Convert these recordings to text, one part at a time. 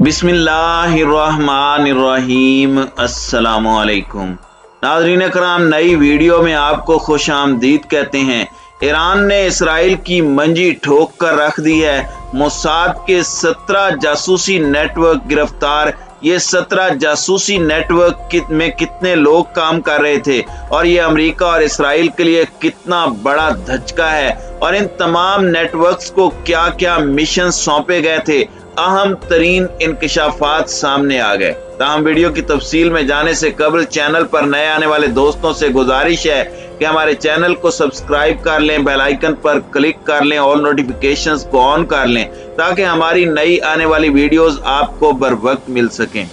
बिस्मिल्लाहिर्रहमानिर्रहीम। अस्सलामुअलैकुम नाज़रीन कराम, नई वीडियो में आपको खुश आमदीद कहते हैं। ईरान ने इसराइल की मंजी ठोक कर रख दी है। मोसाद के 17 जासूसी नेटवर्क गिरफ्तार। ये 17 जासूसी नेटवर्क में कितने लोग काम कर रहे थे और ये अमेरिका और इसराइल के लिए कितना बड़ा धचका है, और इन तमाम नेटवर्क्स को क्या क्या मिशन सौंपे गए थे, अहम तरीन इंकशाफात सामने आ गए। ताहम वीडियो की तफसील में जाने से कबल चैनल पर नए आने वाले दोस्तों से गुजारिश है कि हमारे चैनल को सब्सक्राइब कर लें, बेल आइकन पर क्लिक कर लें, ऑल नोटिफिकेशंस को ऑन कर लें ताकि हमारी नई आने वाली वीडियोस आपको बर वक्त मिल सकें।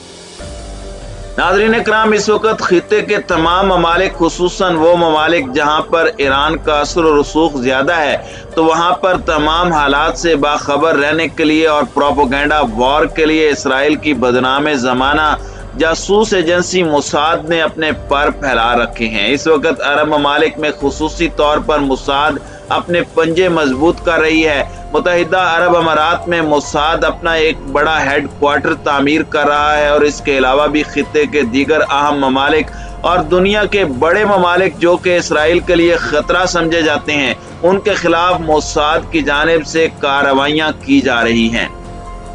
नाज़रीन इकराम, इस वक्त खित्ते के तमाम ममालिक, खुसूसन वो ममालिक जहाँ पर ईरान का असर और रसूख ज्यादा है, तो वहाँ पर तमाम हालात से बाखबर रहने के लिए और प्रोपोगेंडा वॉर के लिए इसराइल की बदनाम ज़माना जासूस एजेंसी मोसाद ने अपने पर फैला रखे हैं। इस वक्त अरब ममालिक में खुसूसी तौर पर मोसाद अपने पंजे मजबूत कर रही है। मुत्तहिदा अरब अमारात में मोसाद अपना एक बड़ा हेड क्वार्टर तामीर कर रहा है, और इसके अलावा भी खित्ते के दीगर अहम ममालिक और दुनिया के बड़े ममालिक जो कि इसराइल के लिए खतरा समझे जाते हैं, उनके खिलाफ मोसाद की जानिब से कार्रवाइयाँ की जा रही हैं।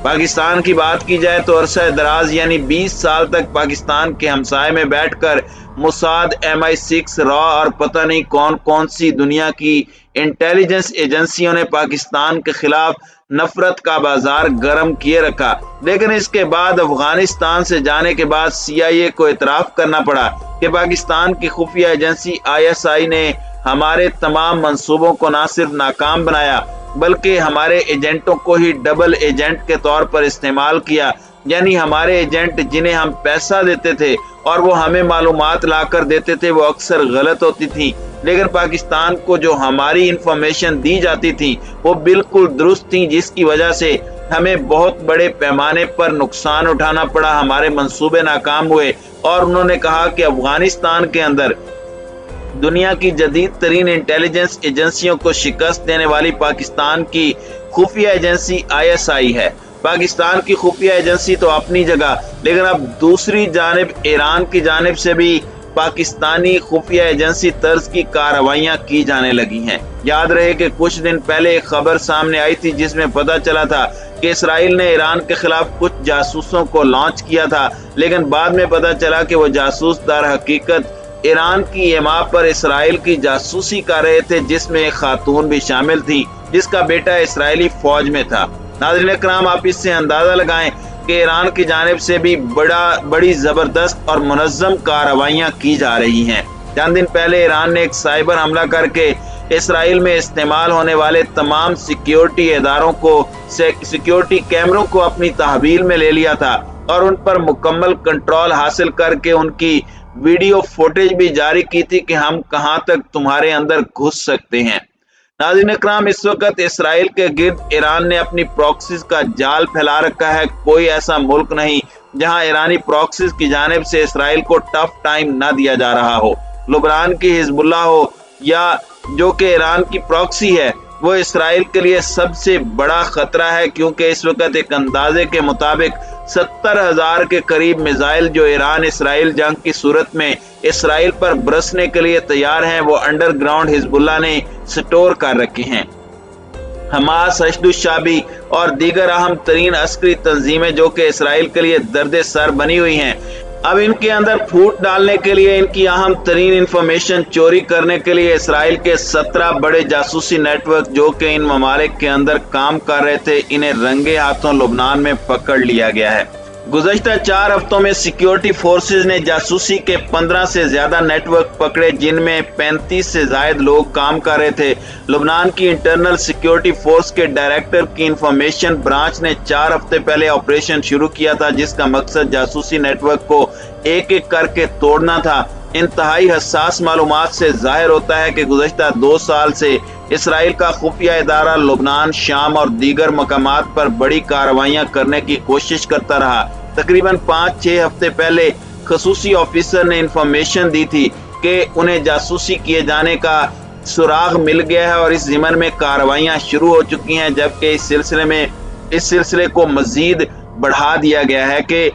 पाकिस्तान की बात की जाए तो अरसा दराज यानी 20 साल तक पाकिस्तान के हमसाए में बैठकर मोसाद, MI6, रॉ और पता नहीं कौन कौन सी दुनिया की इंटेलिजेंस एजेंसियों ने पाकिस्तान के खिलाफ नफरत का बाजार गर्म किए रखा। लेकिन इसके बाद अफगानिस्तान से जाने के बाद CIA को इतराफ करना पड़ा कि पाकिस्तान की खुफिया एजेंसी ISI ने हमारे तमाम मंसूबों को न सिर्फ नाकाम बनाया बल्कि हमारे एजेंटों को ही डबल एजेंट के तौर पर इस्तेमाल किया। यानी हमारे एजेंट जिन्हें हम पैसा देते थे और वो हमें मालूमात लाकर देते थे, वो अक्सर गलत होती थी, लेकिन पाकिस्तान को जो हमारी इंफॉर्मेशन दी जाती थी वो बिल्कुल दुरुस्त थी, जिसकी वजह से हमें बहुत बड़े पैमाने पर नुकसान उठाना पड़ा। हमारे मंसूबे नाकाम हुए और उन्होंने कहा कि अफगानिस्तान के अंदर दुनिया की जदीद तरीन इंटेलिजेंस एजेंसियों को शिकस्त देने वाली पाकिस्तान की खुफिया एजेंसी ISI है। पाकिस्तान की खुफिया एजेंसी तो अपनी जगह, लेकिन अब दूसरी जानिब ईरान की जानिब से भी पाकिस्तानी खुफिया एजेंसी तर्ज की कार्रवाइयां की जाने लगी हैं। याद रहे कि कुछ दिन पहले एक खबर सामने आई थी जिसमें पता चला था कि इसराइल ने ईरान के खिलाफ कुछ जासूसों को लॉन्च किया था, लेकिन बाद में पता चला कि वो जासूस दर हकीकत ईरान की एमा पर इसराइल की जासूसी कर रहे थे, जिसमें एक खातून भी शामिल थी जिसका बेटा इसराइली फौज में था। नाज़रीन इकराम, आप इससे अंदाजा लगाएं कि ईरान की जानिब से भी बड़ी जबरदस्त और मुनज़्ज़म कार्रवाइयां की जा रही हैं। चंद दिन पहले ईरान ने एक साइबर हमला करके इसराइल में इस्तेमाल होने वाले तमाम सिक्योरिटी इदारों को, सिक्योरिटी कैमरों को अपनी तहवील में ले लिया था और उन पर मुकम्मल कंट्रोल हासिल करके उनकी वीडियो फुटेज भी जारी की थी कि हम कहां तक तुम्हारे अंदर घुस सकते हैं। नाज़रीन इकराम, इस वक्त इसराइल के गिर्द ईरान ने अपनी प्रॉक्सीज का जाल फैला रखा है। कोई ऐसा मुल्क नहीं जहां ईरानी प्रॉक्सीज की जानिब से इसराइल को टफ टाइम ना दिया जा रहा हो। लुबनान की हिजबुल्लाह हो या जो कि ईरान की प्रॉक्सी है, वो इसराइल के लिए सबसे बड़ा खतरा है, क्योंकि इस वक्त एक अंदाजे के मुताबिक 70,000 के करीब मिसाइल जो ईरान इसराइल जंग की सूरत में इसराइल पर बरसने के लिए तैयार हैं, वो अंडरग्राउंड हिजबुल्लाह ने स्टोर कर रखे हैं। हमास, अशदुल शाबी और दीगर अहम तरीन अस्करी तंजीमें जो कि इसराइल के लिए दर्द सर बनी हुई हैं, अब इनके अंदर फूट डालने के लिए, इनकी अहम तरीन इंफॉर्मेशन चोरी करने के लिए इसराइल के 17 बड़े जासूसी नेटवर्क जो कि इन ममालिक के अंदर काम कर रहे थे, इन्हें रंगे हाथों लुबनान में पकड़ लिया गया है। गुज़श्ता 4 हफ्तों में सिक्योरिटी फोर्सेज ने जासूसी के 15 से ज्यादा नेटवर्क पकड़े, जिनमें 35 से ज्यादा लोग काम कर रहे थे। लुबनान की इंटरनल सिक्योरिटी फोर्स के डायरेक्टर की इंफॉर्मेशन ब्रांच ने 4 हफ्ते पहले ऑपरेशन शुरू किया था, जिसका मकसद जासूसी नेटवर्क को एक एक करके तोड़ना था। इंतहाई हसास मालूमात से जाहिर होता है कि गुज़श्ता 2 साल से इसराइल का खुफिया इदारा लुबनान, शाम और दीगर मकामात पर बड़ी कार्रवाइयां करने की कोशिश करता रहा। तकरीबन 5-6 हफ्ते पहले खसूसी ऑफिसर ने इंफॉर्मेशन दी थी कि उन्हें जासूसी किए जाने का सुराग मिल गया है और इस ज़िमन में कार्रवाइयां शुरू हो चुकी हैं, जबकि इस सिलसिले को मजीद बढ़ा दिया गया है कि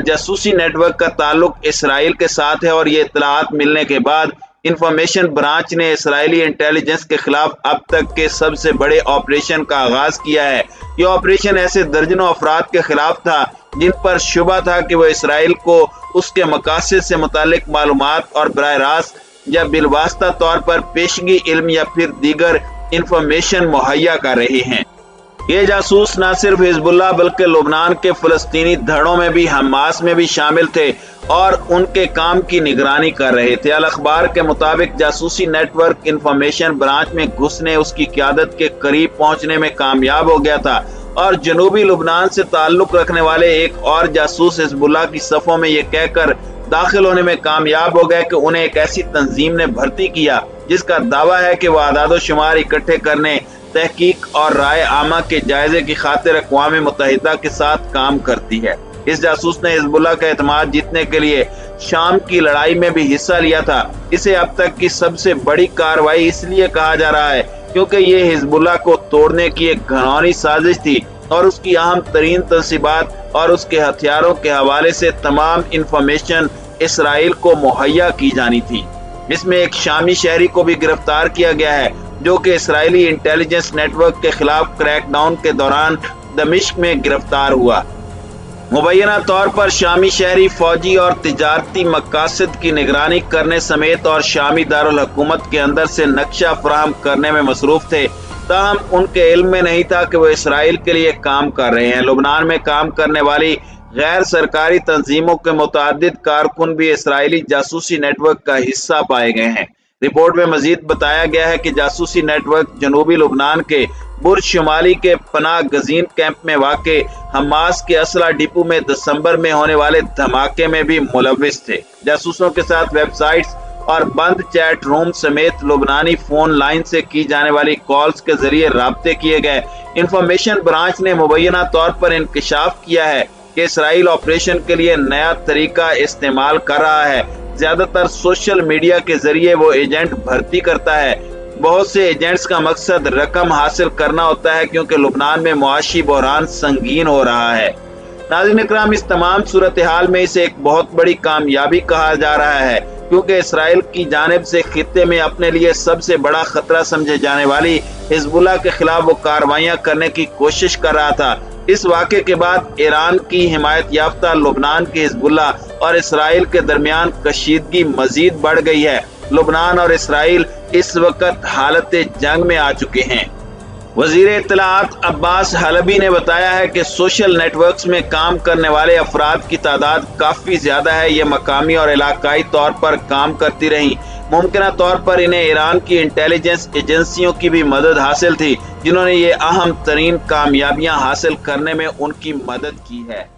जासूसी नेटवर्क का ताल्लुक इसराइल के साथ है और ये इत्तलात मिलने के बाद इंफॉर्मेशन ब्रांच ने इसराइली इंटेलिजेंस के खिलाफ अब तक के सबसे बड़े ऑपरेशन का आगाज किया है। ये ऑपरेशन ऐसे दर्जनों अफराद के खिलाफ था जिन पर शुबा था कि वो इसराइल को उसके मकासद से मुतालिक मालूमात और बराह रास्त या बिलवास्ता तौर पर पेशगी इल्म या फिर दीगर इंफॉर्मेशन मुहैया कर रहे हैं। ये जासूस न सिर्फ हिजबुल्लाह बल्कि लुबनान के फलस्तीनी धड़ों में भी, हमास में भी शामिल थे और उनके काम की निगरानी कर रहे थे। अल अखबार के मुताबिक जासूसी नेटवर्क इंफॉर्मेशन ब्रांच में घुसने, उसकी क़यादत के करीब पहुंचने में कामयाब हो गया था और जनूबी लुबनान से ताल्लुक रखने वाले एक और जासूस हिजबुल्लाह की सफ़ों में ये कहकर दाखिल होने में कामयाब हो गए कि उन्हें एक ऐसी तंजीम ने भर्ती किया जिसका दावा है कि वह आदाद शुमार इकट्ठे करने, तहकीक और राय आमा के जायजे की खातिर अक़वाम मुत्तहिदा के साथ काम करती है। इस जासूस ने हिजबुल्लाह का एतमाद जीतने के लिए शाम की लड़ाई में भी हिस्सा लिया था। इसे अब तक की सबसे बड़ी कार्रवाई इसलिए कहा जा रहा है क्योंकि ये हिजबुल्लाह को तोड़ने की एक घिनौनी साजिश थी और उसकी अहम तरीन तंसीबात और उसके हथियारों के हवाले से तमाम इंफॉर्मेशन इसराइल को मुहैया की जानी थी। इसमें एक शामी शहरी को भी गिरफ्तार किया गया है जो कि इसराइली इंटेलिजेंस नेटवर्क के खिलाफ क्रैकडाउन के दौरान दमिश्क में गिरफ्तार हुआ। मुबैना तौर पर शामी शहरी फौजी और तिजारती मकासद की निगरानी करने समेत और शामी दारुल हुकूमत के अंदर से नक्शा फराहम करने में मसरूफ थे, ताहम उनके इल्म में नहीं था कि वो इसराइल के लिए काम कर रहे हैं। लुबनान में काम करने वाली गैर सरकारी तंजीमों के मुतअद्दिद कारकुन भी इसराइली जासूसी नेटवर्क का हिस्सा पाए गए हैं। रिपोर्ट में मजीद बताया गया है कि जासूसी नेटवर्क जनूबी लुबनान के बुर्ज शुमाली के पनाह गजीन कैंप में वाक़े हमास के असला डिपो में दिसंबर में होने वाले धमाके में भी मुलव्विस थे। जासूसों के साथ वेबसाइट्स और बंद चैट रूम समेत लुबनानी फोन लाइन से की जाने वाली कॉल्स के जरिए राब्ते किए गए। इंफॉर्मेशन ब्रांच ने मुबैना तौर पर इंकशाफ किया है कि इसराइल ऑपरेशन के लिए नया तरीका इस्तेमाल कर रहा है। ज्यादातर सोशल मीडिया के जरिए वो एजेंट भर्ती करता है। बहुत से एजेंट्स का मकसद रकम हासिल करना होता है क्योंकि लुबनान में मुआशी बहरान संगीन हो रहा है। नाज़रीन इकराम, इस तमाम सूरत हाल में इसे एक बहुत बड़ी कामयाबी कहा जा रहा है क्योंकि इसराइल की जानिब से खित्ते में अपने लिए सबसे बड़ा खतरा समझे जाने वाली हिजबुल्लाह के खिलाफ वो कार्रवाइयां करने की कोशिश कर रहा था। इस वाक़े के बाद ईरान की हिमायत याफ्ता लुबनान के हिजबुल्लाह और इसराइल के दरमियान कशीदगी मजीद बढ़ गई है। लुबनान और इसराइल इस वक्त हालत जंग में आ चुके हैं। वजीर इत्तलाआत अब्बास हलबी ने बताया है कि सोशल नेटवर्क्स में काम करने वाले अफराद की तादाद काफी ज्यादा है। ये मकामी और इलाकाई तौर पर काम करती रही। मुमकिन तौर पर इन्हें ईरान की इंटेलिजेंस एजेंसियों की भी मदद हासिल थी जिन्होंने ये अहम तरीन कामयाबियां हासिल करने में उनकी मदद की है।